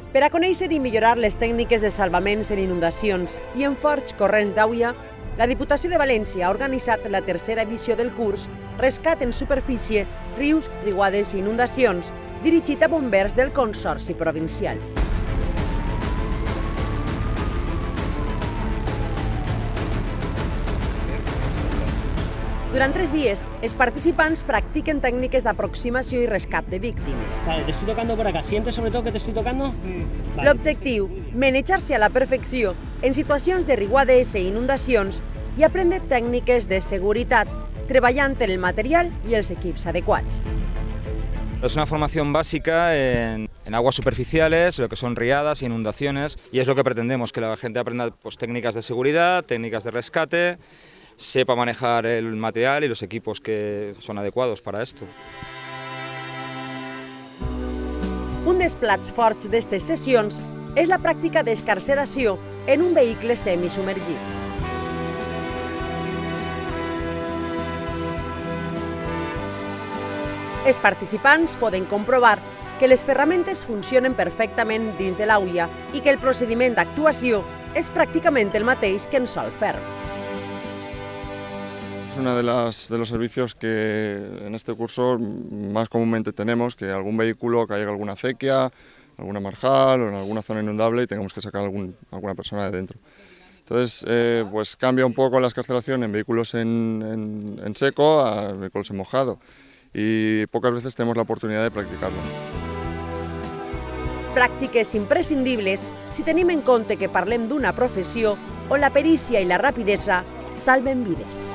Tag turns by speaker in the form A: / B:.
A: Per a conèixer i millorar les tècniques de salvaments en inundacions i en forts corrents d'aigua, la Diputació de València ha organitzat la tercera edició del curs Rescat en superfície, rius, riuades i inundacions, dirigit a bombers del Consorci Provincial. Durant 3 dies, els participants practiquen tècniques d'aproximació i rescat de víctimes.
B: Vale, te estoy tocando por acá. ¿Sientes sobre todo que te estoy tocando? Vale.
A: L'objectiu, manejar-se a la perfecció en situacions de riuades i inundacions i aprendre tècniques de seguretat, treballant en el material i els equips adequats.
C: Es una formación básica en aguas superficiales, lo que son riadas, inundaciones, y es lo que pretendemos, que la gente aprenda pues, técnicas de seguridad, técnicas de rescate, sepa manejar el material y los equipos que son adecuados para esto.
A: Un dels plats forts d'aquestes sessions és la pràctica d'escarceració en un vehicle semisubmergit. Els participants poden comprovar que les ferramentes funcionen perfectament dins de l'aula i que el procediment d'actuació és pràcticament el mateix que en sol ferm.
D: Es uno de los servicios que en este curso más comúnmente tenemos, que algún vehículo caiga alguna acequia, alguna marjal o en alguna zona inundable y tengamos que sacar alguna persona de dentro. Entonces, pues cambia un poco la excarcelación en vehículos en seco a vehículos en mojado y pocas veces tenemos la oportunidad de practicarlo.
A: Pràctiques imprescindibles si tenim en compte que parlem d'una professió on la perícia i la rapidesa salven vides.